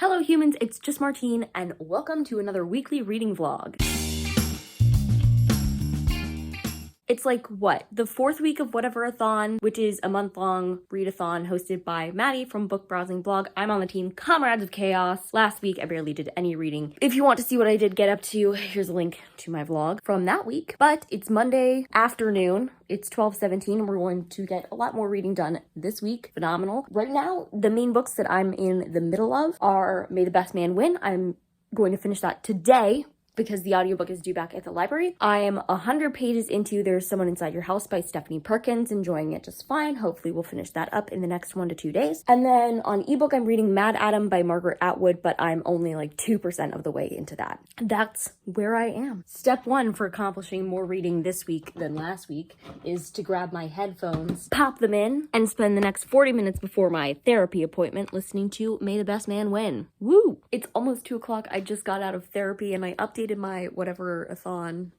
Hello humans, it's just Martine, and welcome to another weekly reading vlog. It's like, the fourth week of Whateverathon, which is a month-long readathon hosted by Maddie from Book Browsing Blog. I'm on the team Comrades of Chaos. Last week, I barely did any reading. If you want to see what I did get up to, here's a link to my vlog from that week. But it's Monday afternoon. It's 12:17, and we're going to get a lot more reading done this week. Phenomenal. Right now, the main books that I'm in the middle of are May the Best Man Win. I'm going to finish that today, because the audiobook is due back at the library. I am 100 pages into There's Someone Inside Your House by Stephanie Perkins, enjoying it just fine. Hopefully we'll finish that up in the next 1 to 2 days. And then on ebook, I'm reading Mad Adam by Margaret Atwood, but I'm only like 2% of the way into that. That's where I am. Step 1 for accomplishing more reading this week than last week is to grab my headphones, pop them in, and spend the next 40 minutes before my therapy appointment listening to May the Best Man Win. Woo! It's almost 2 o'clock. I just got out of therapy and I updated my Whateverathon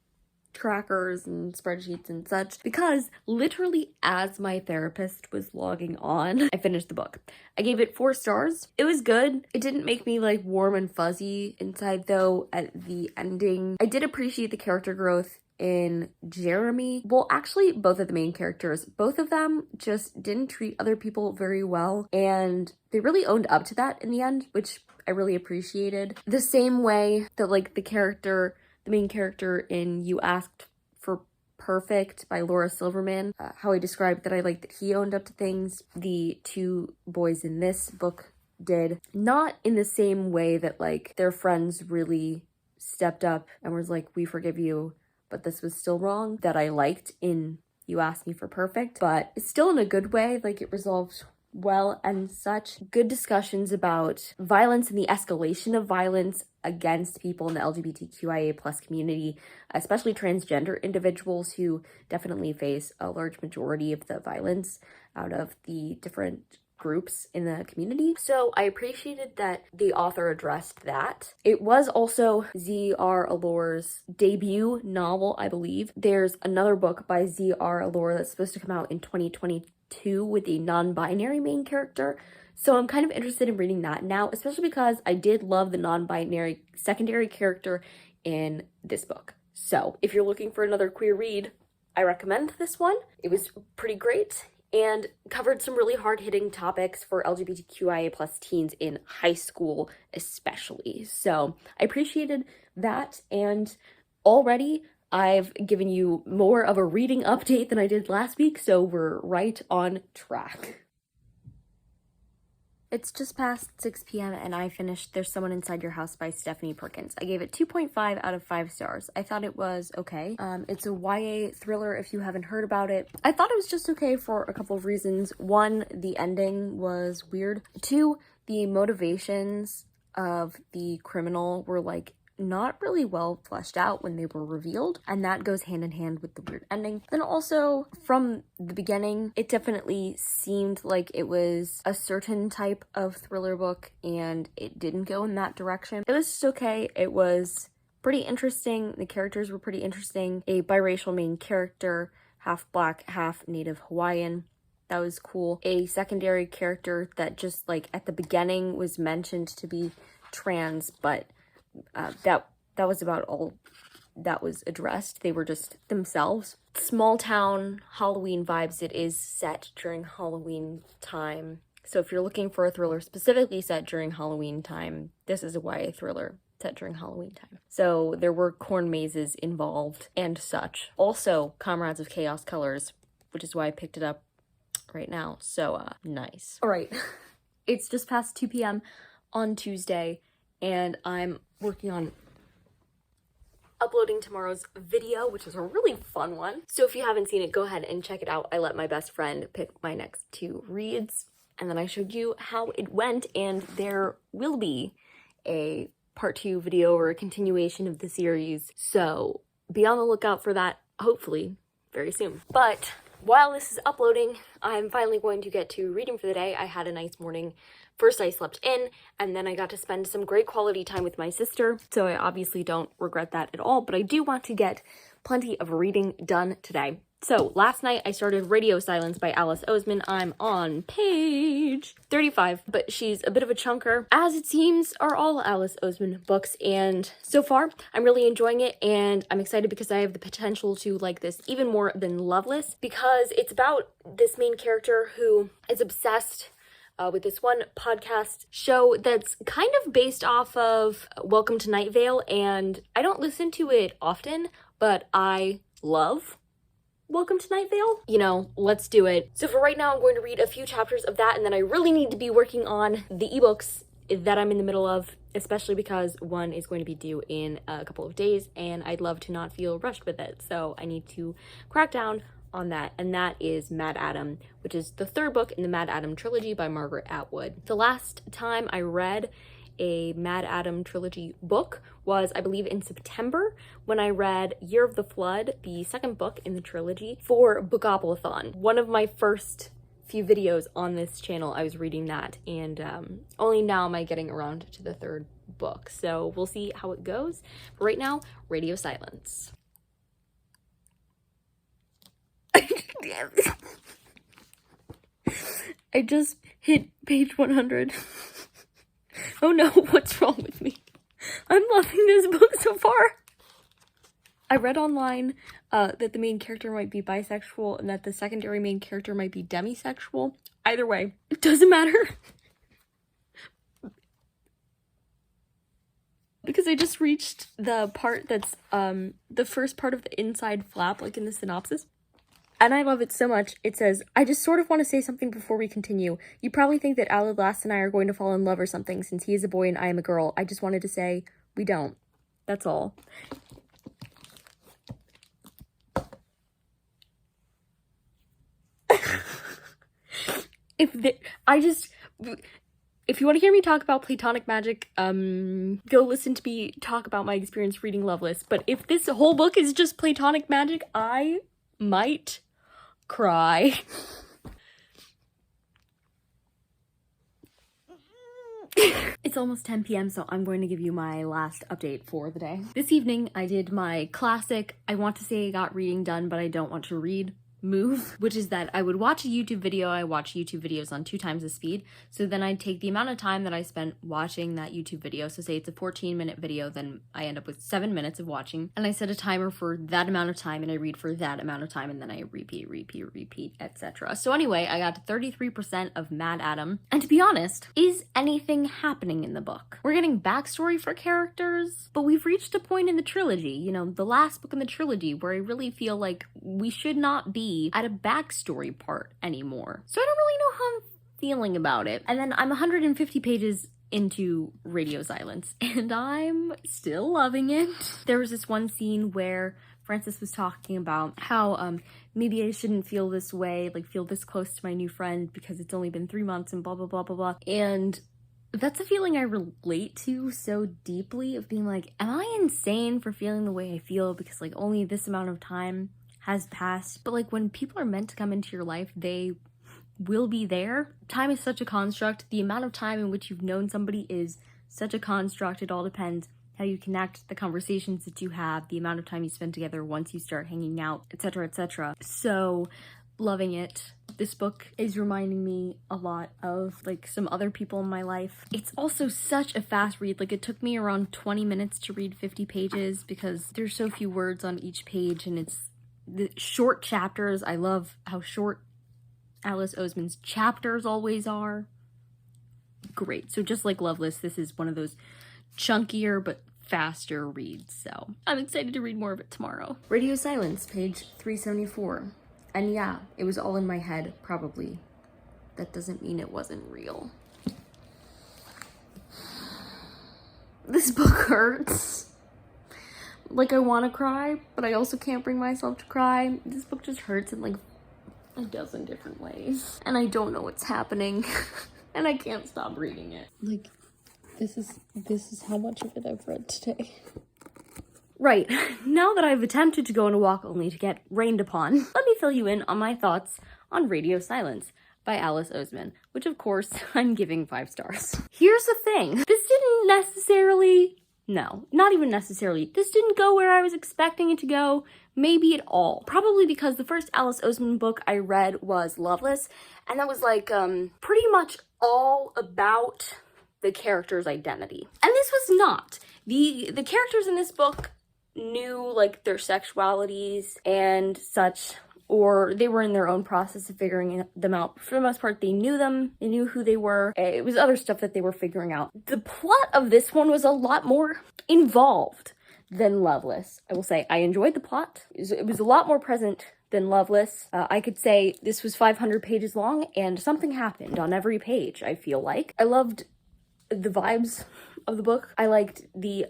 trackers and spreadsheets and such, because literally as my therapist was logging on, I finished the book. I gave it 4 stars. It was good. It didn't make me like warm and fuzzy inside though at the ending. I did appreciate the character growth in Jeremy. Well, actually, both of the main characters, both of them just didn't treat other people very well, and they really owned up to that in the end, which I really appreciated. The same way that like the main character in You Asked for Perfect by Laura Silverman, how I described that I liked that he owned up to things, the 2 boys in this book did. Not in the same way that like their friends really stepped up and was like, we forgive you, but this was still wrong, that I liked in You Asked Me for Perfect, but it's still in a good way. Like, it resolved well and such. Good discussions about violence and the escalation of violence against people in the LGBTQIA plus community, especially transgender individuals who definitely face a large majority of the violence out of the different groups in the community. So I appreciated that the author addressed that. It was also Z.R. Allore's debut novel, I believe. There's another book by Z.R. Allore that's supposed to come out in 2022 with a non-binary main character. So I'm kind of interested in reading that now, especially because I did love the non-binary secondary character in this book. So if you're looking for another queer read, I recommend this one. It was pretty great and covered some really hard-hitting topics for LGBTQIA plus teens in high school especially. So I appreciated that, and already I've given you more of a reading update than I did last week, so we're right on track. It's just past 6 p.m. and I finished There's Someone Inside Your House by Stephanie Perkins. I gave it 2.5 out of 5 stars. I thought it was okay. It's a YA thriller if you haven't heard about it. I thought it was just okay for a couple of reasons. 1, the ending was weird. 2, the motivations of the criminal were like not really well fleshed out when they were revealed, and that goes hand in hand with the weird ending. Then also, from the beginning, it definitely seemed like it was a certain type of thriller book, and it didn't go in that direction. It was just okay. It was pretty interesting. The characters were pretty interesting. A biracial main character, half black, half Native Hawaiian. That was cool. A secondary character that just like at the beginning was mentioned to be trans, but that was about all that was addressed. They were just themselves. Small town Halloween vibes. It is set during Halloween time. So if you're looking for a thriller specifically set during Halloween time, this is a YA thriller set during Halloween time. So there were corn mazes involved and such. Also, Comrades of Chaos colors, which is why I picked it up right now. So nice. All right. It's just past 2 p.m. on Tuesday, and I'm working on uploading tomorrow's video, which is a really fun one. So if you haven't seen it, go ahead and check it out. I let my best friend pick my next 2 reads, and then I showed you how it went, and there will be a part 2 video or a continuation of the series. So be on the lookout for that, hopefully very soon. But while this is uploading, I'm finally going to get to reading for the day. I had a nice morning. First I slept in, and then I got to spend some great quality time with my sister, so I obviously don't regret that at all, but I do want to get plenty of reading done today. So last night I started Radio Silence by Alice Oseman. I'm on page 35, but she's a bit of a chunker, as it seems are all Alice Oseman books, and so far I'm really enjoying it, and I'm excited because I have the potential to like this even more than Loveless, because it's about this main character who is obsessed with this one podcast show that's kind of based off of Welcome to Night Vale, and I don't listen to it often, but I love Welcome to Night Vale. You know, let's do it. So for right now, I'm going to read a few chapters of that, and then I really need to be working on the ebooks that I'm in the middle of, especially because one is going to be due in a couple of days, and I'd love to not feel rushed with it. So I need to crack down on that, and that is Mad Adam, which is the third book in the Mad Adam trilogy by Margaret Atwood. The last time I read a Mad Adam trilogy book was, I believe, in September, when I read Year of the Flood, the second book in the trilogy, for Whateverathon. One of my first few videos on this channel, I was reading that, and only now am I getting around to the third book. So we'll see how it goes. But right now, Radio Silence. I just hit page 100. Oh no, what's wrong with me? I'm loving this book so far. I read online that the main character might be bisexual and that the secondary main character might be demisexual. Either way, it doesn't matter. Because I just reached the part that's the first part of the inside flap, like in the synopsis. And I love it so much. It says, I just sort of want to say something before we continue. You probably think that Alad Last and I are going to fall in love or something since he is a boy and I am a girl. I just wanted to say, we don't. That's all. If you want to hear me talk about platonic magic, go listen to me talk about my experience reading Loveless. But if this whole book is just platonic magic, I might cry. It's almost 10 p.m, so I'm going to give you my last update for the day. This evening, I did my classic, I want to say I got reading done, but I don't want to read move, which is that I would watch a YouTube video. I watch YouTube videos on 2 times the speed. So then I'd take the amount of time that I spent watching that YouTube video. So say it's a 14-minute video, then I end up with 7 minutes of watching. And I set a timer for that amount of time and I read for that amount of time and then I repeat, etc. So anyway, I got to 33% of Mad Adam. And to be honest, is anything happening in the book? We're getting backstory for characters, but we've reached a point in the trilogy, you know, the last book in the trilogy, where I really feel like we should not be at a backstory part anymore. So I don't really know how I'm feeling about it. And then I'm 150 pages into Radio Silence and I'm still loving it. There was this one scene where Frances was talking about how maybe I shouldn't feel this way, like feel this close to my new friend because it's only been 3 months and blah blah blah blah blah. And that's a feeling I relate to so deeply, of being like, am I insane for feeling the way I feel because like only this amount of time has passed? But like when people are meant to come into your life, they will be there. Time is such a construct. The amount of time in which you've known somebody is such a construct. It all depends how you connect, the conversations that you have, the amount of time you spend together once you start hanging out, etc., etc. So loving it. This book is reminding me a lot of like some other people in my life. It's also such a fast read. Like it took me around 20 minutes to read 50 pages because there's so few words on each page and it's the short chapters. I love how short Alice Oseman's chapters always are. Great. So just like Loveless, this is one of those chunkier but faster reads. So I'm excited to read more of it tomorrow. Radio Silence, page 374. And yeah, it was all in my head, probably. That doesn't mean it wasn't real. This book hurts. Like, I want to cry, but I also can't bring myself to cry. This book just hurts in like a dozen different ways. And I don't know what's happening. And I can't stop reading it. Like, this is how much of it I've read today. Right, now that I've attempted to go on a walk only to get rained upon, let me fill you in on my thoughts on Radio Silence by Alice Oseman, which of course I'm giving 5 stars. Here's the thing, this didn't necessarily No, not even necessarily. This didn't go where I was expecting it to go, maybe at all. Probably because the first Alice Oseman book I read was Loveless, and that was like pretty much all about the character's identity. And this was not. The characters in this book knew like their sexualities and such, or they were in their own process of figuring them out. For the most part, they knew them, they knew who they were. It was other stuff that they were figuring out. The plot of this one was a lot more involved than Loveless. I will say, I enjoyed the plot. It was a lot more present than Loveless. I could say this was 500 pages long, and something happened on every page, I feel like. I loved the vibes of the book. I liked the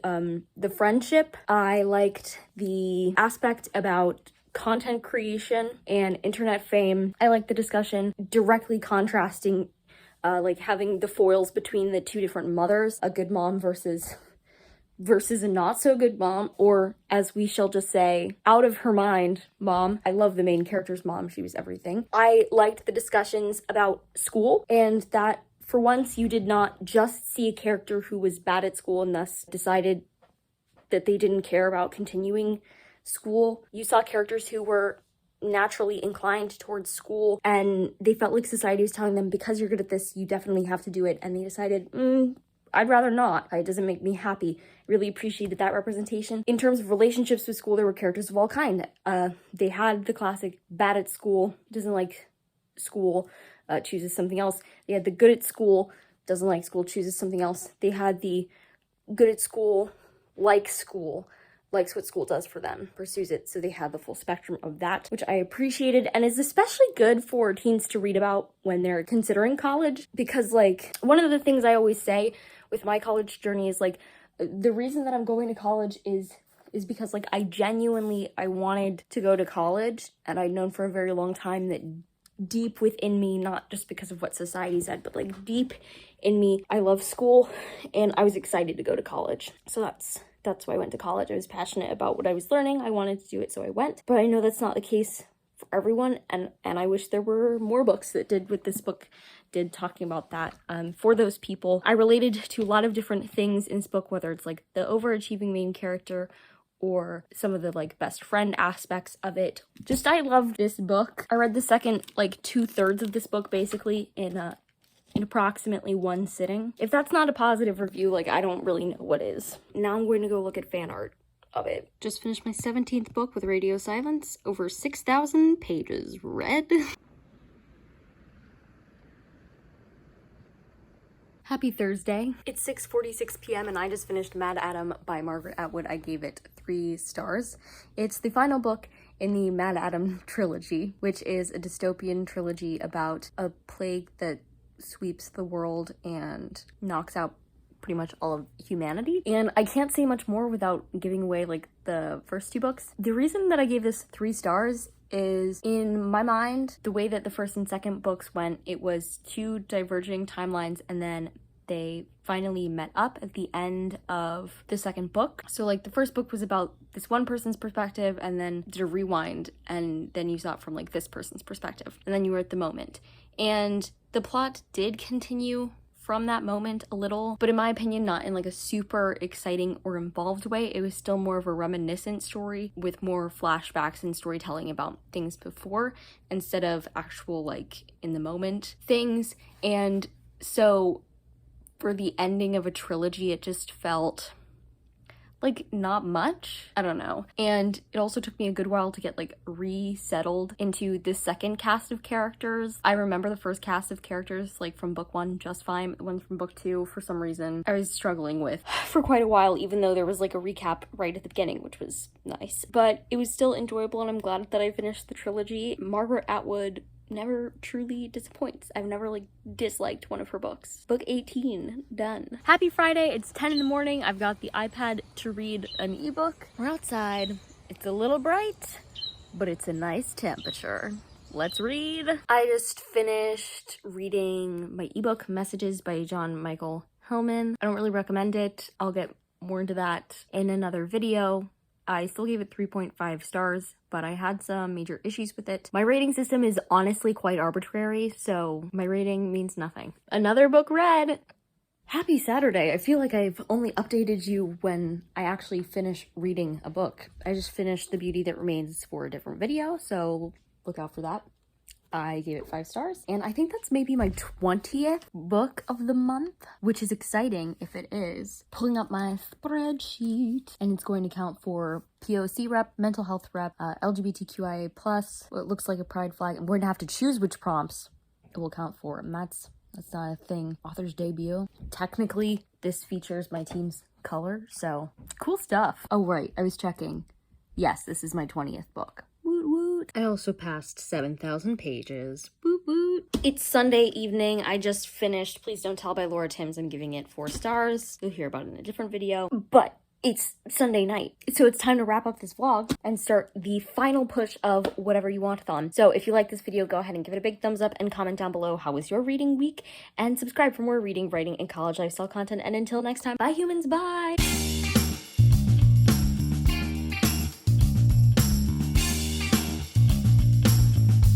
friendship. I liked the aspect about content creation and internet fame. I like the discussion directly contrasting like having the foils between the two different mothers, a good mom versus a not so good mom, or as we shall just say, out of her mind mom. I love the main character's mom. She was everything. I liked the discussions about school, and that for once you did not just see a character who was bad at school and thus decided that they didn't care about continuing school. You saw characters who were naturally inclined towards school, and they felt like society was telling them, because you're good at this, you definitely have to do it. And they decided, I'd rather not. It doesn't make me happy. Really appreciated that representation. In terms of relationships with school, there were characters of all kind. They had the classic bad at school, doesn't like school, chooses something else. They had the good at school, doesn't like school, chooses something else. They had the good at school, likes what school does for them, pursues it. So they had the full spectrum of that, which I appreciated, and is especially good for teens to read about when they're considering college. Because like, one of the things I always say with my college journey is like, the reason that I'm going to college is because like I wanted to go to college, and I'd known for a very long time that deep within me, not just because of what society said, but like deep in me, I love school, and I was excited to go to college. So that's why I went to college. I was passionate about what I was learning. I wanted to do it, so I went. But I know that's not the case for everyone, and I wish there were more books that did what this book did, talking about that for those people. I related to a lot of different things in this book, whether it's like the overachieving main character or some of the like best friend aspects of it. Just, I loved this book. I read the second like 2/3 of this book basically in approximately one sitting. If that's not a positive review, like I don't really know what is. Now I'm going to go look at fan art of it. Just finished my 17th book with Radio Silence. Over 6,000 pages read. Happy Thursday. It's 6:46 p.m. and I just finished Mad Adam by Margaret Atwood. I gave it 3 stars. It's the final book in the Mad Adam trilogy, which is a dystopian trilogy about a plague that sweeps the world and knocks out pretty much all of humanity. And I can't say much more without giving away like the first 2 books. The reason that I gave this 3 stars is, in my mind, the way that the first and second books went, it was 2 diverging timelines, and then they finally met up at the end of the second book. So like the first book was about this one person's perspective, and then did a rewind, and then you saw it from like this person's perspective, and then you were at the moment. And the plot did continue from that moment a little, but in my opinion, not in like a super exciting or involved way. It was still more of a reminiscent story with more flashbacks and storytelling about things before, instead of actual like in the moment things. And so for the ending of a trilogy, it just felt like not much. I don't know. And it also took me a good while to get like resettled into the second cast of characters. I remember the first cast of characters like from book 1 just fine. The one from book 2, for some reason, I was struggling with for quite a while, even though there was like a recap right at the beginning, which was nice. But it was still enjoyable, and I'm glad that I finished the trilogy. Margaret Atwood never truly disappoints. I've never like disliked one of her books. Book 18 done. Happy Friday. It's 10 in the morning. I've got the iPad to read an ebook. We're outside. It's a little bright, but it's a nice temperature. Let's read. I just finished reading my ebook Messages by John Michael Hillman. I don't really recommend it. I'll get more into that in another video. I still gave it 3.5 stars, but I had some major issues with it. My rating system is honestly quite arbitrary, so my rating means nothing. Another book read. Happy Saturday. I feel like I've only updated you when I actually finish reading a book. I just finished The Beauty That Remains for a different video, so look out for that. I gave it 5 stars, and I think that's maybe my 20th book of the month, which is exciting if it is. Pulling up my spreadsheet, and it's going to count for POC rep, mental health rep, LGBTQIA+, what looks like a pride flag. I'm going to have to choose which prompts it will count for, and that's not a thing. Author's debut. Technically, this features my team's color, so cool stuff. Oh, right, I was checking. Yes, this is my 20th book. Woot woot. I also passed 7,000 pages. Woot woot. It's Sunday evening. I just finished Please Don't Tell by Laura Timms. I'm giving it 4 stars. You'll hear about it in a different video. But it's Sunday night, so it's time to wrap up this vlog and start the final push of Whatever You Want-a-thon. So if you like this video, go ahead and give it a big thumbs up and comment down below how was your reading week, and subscribe for more reading, writing, and college lifestyle content. And until next time, bye humans, bye!